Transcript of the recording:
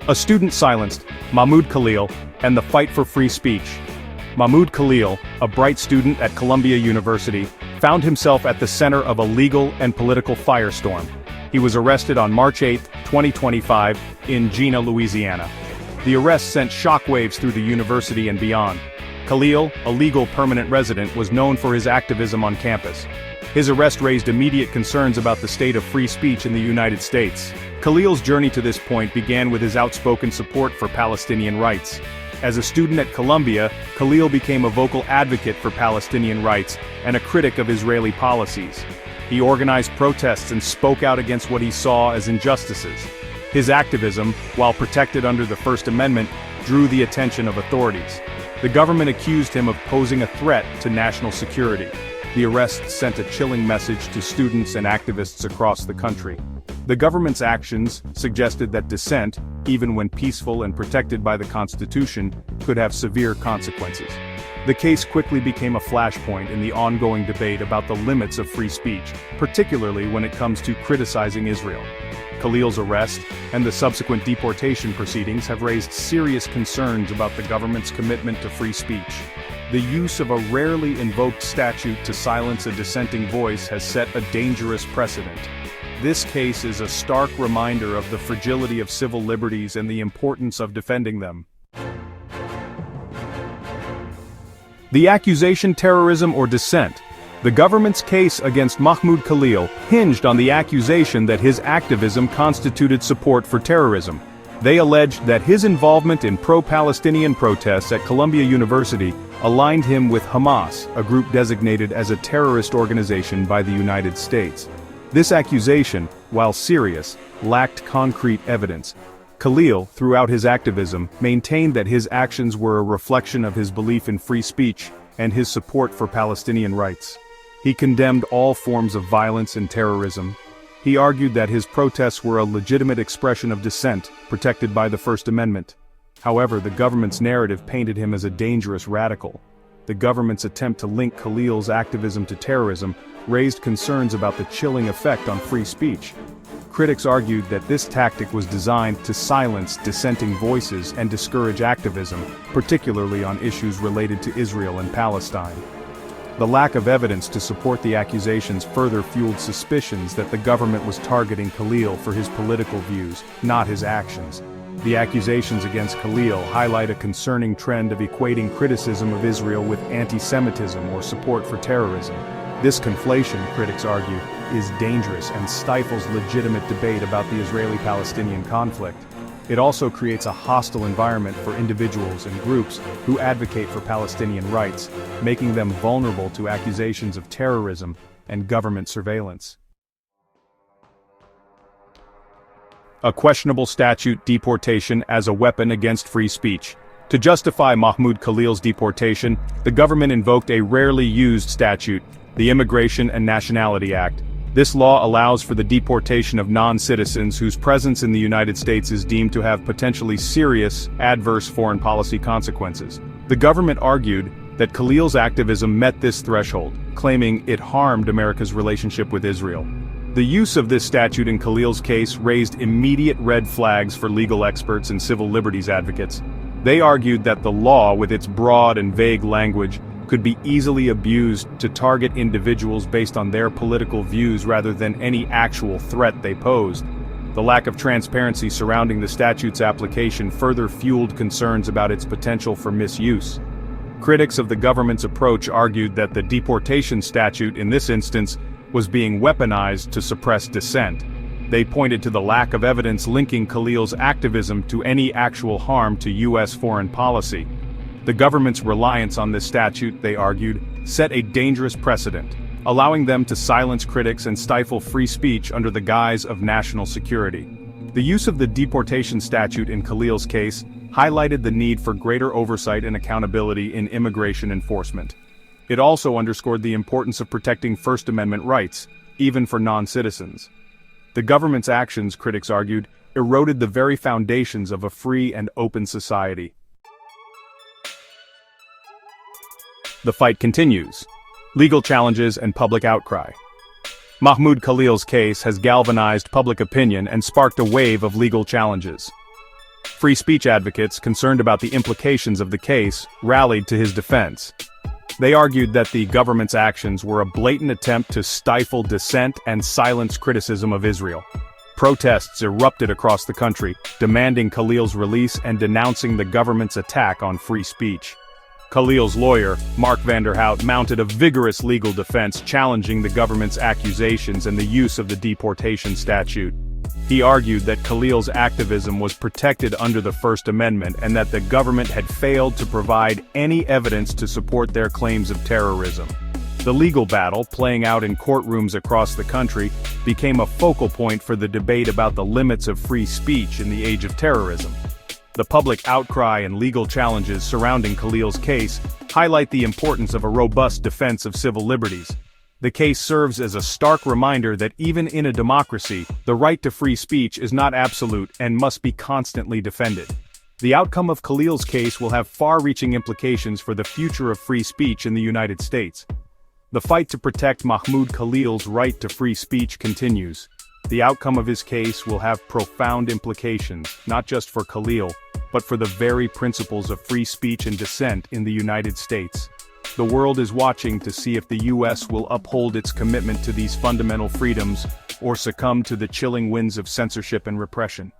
A student silenced, Mahmoud Khalil, and the fight for free speech. Mahmoud Khalil, a bright student at Columbia University, found himself at the center of a legal and political firestorm. He was arrested on March 8, 2025, in Jena, Louisiana. The arrest sent shockwaves through the university and beyond. Khalil, a legal permanent resident, was known for his activism on campus. His arrest raised immediate concerns about the state of free speech in the United States. Khalil's journey to this point began with his outspoken support for Palestinian rights. As a student at Columbia, Khalil became a vocal advocate for Palestinian rights and a critic of Israeli policies. He organized protests and spoke out against what he saw as injustices. His activism, while protected under the First Amendment, drew the attention of authorities. The government accused him of posing a threat to national security. The arrest sent a chilling message to students and activists across the country. The government's actions suggested that dissent, even when peaceful and protected by the Constitution, could have severe consequences. The case quickly became a flashpoint in the ongoing debate about the limits of free speech, particularly when it comes to criticizing Israel. Khalil's arrest and the subsequent deportation proceedings have raised serious concerns about the government's commitment to free speech. The use of a rarely invoked statute to silence a dissenting voice has set a dangerous precedent. This case is a stark reminder of the fragility of civil liberties and the importance of defending them. The accusation: terrorism or dissent. The government's case against Mahmoud Khalil hinged on the accusation that his activism constituted support for terrorism. They alleged that his involvement in pro-Palestinian protests at Columbia University aligned him with Hamas, a group designated as a terrorist organization by the United States. This accusation, while serious, lacked concrete evidence. Khalil, throughout his activism, maintained that his actions were a reflection of his belief in free speech and his support for Palestinian rights. He condemned all forms of violence and terrorism. He argued that his protests were a legitimate expression of dissent, protected by the First Amendment. However, the government's narrative painted him as a dangerous radical. The government's attempt to link Khalil's activism to terrorism raised concerns about the chilling effect on free speech. Critics argued that this tactic was designed to silence dissenting voices and discourage activism, particularly on issues related to Israel and Palestine. The lack of evidence to support the accusations further fueled suspicions that the government was targeting Khalil for his political views, not his actions. The accusations against Khalil highlight a concerning trend of equating criticism of Israel with anti-Semitism or support for terrorism. This conflation, critics argue, is dangerous and stifles legitimate debate about the Israeli-Palestinian conflict. It also creates a hostile environment for individuals and groups who advocate for Palestinian rights, making them vulnerable to accusations of terrorism and government surveillance. A questionable statute: deportation as a weapon against free speech. To justify Mahmoud Khalil's deportation, the government invoked a rarely used statute, the Immigration and Nationality Act. This law allows for the deportation of non-citizens whose presence in the United States is deemed to have potentially serious, adverse foreign policy consequences. The government argued that Khalil's activism met this threshold, claiming it harmed America's relationship with Israel. The use of this statute in Khalil's case raised immediate red flags for legal experts and civil liberties advocates. They argued that the law, with its broad and vague language, could be easily abused to target individuals based on their political views rather than any actual threat they posed. The lack of transparency surrounding the statute's application further fueled concerns about its potential for misuse. Critics of the government's approach argued that the deportation statute in this instance was being weaponized to suppress dissent. They pointed to the lack of evidence linking Khalil's activism to any actual harm to U.S. foreign policy. The government's reliance on this statute, they argued, set a dangerous precedent, allowing them to silence critics and stifle free speech under the guise of national security. The use of the deportation statute in Khalil's case highlighted the need for greater oversight and accountability in immigration enforcement. It also underscored the importance of protecting First Amendment rights, even for non-citizens. The government's actions, critics argued, eroded the very foundations of a free and open society. The fight continues. Legal challenges and public outcry. Mahmoud Khalil's case has galvanized public opinion and sparked a wave of legal challenges. Free speech advocates, concerned about the implications of the case, rallied to his defense. They argued that the government's actions were a blatant attempt to stifle dissent and silence criticism of Israel. Protests erupted across the country, demanding Khalil's release and denouncing the government's attack on free speech. Khalil's lawyer, Mark Vanderhout, mounted a vigorous legal defense challenging the government's accusations and the use of the deportation statute. He argued that Khalil's activism was protected under the First Amendment and that the government had failed to provide any evidence to support their claims of terrorism. The legal battle, playing out in courtrooms across the country, became a focal point for the debate about the limits of free speech in the age of terrorism. The public outcry and legal challenges surrounding Khalil's case highlight the importance of a robust defense of civil liberties. The case serves as a stark reminder that even in a democracy, the right to free speech is not absolute and must be constantly defended. The outcome of Khalil's case will have far-reaching implications for the future of free speech in the United States. The fight to protect Mahmoud Khalil's right to free speech continues. The outcome of his case will have profound implications, not just for Khalil, but for the very principles of free speech and dissent in the United States. The world is watching to see if the U.S. will uphold its commitment to these fundamental freedoms or succumb to the chilling winds of censorship and repression.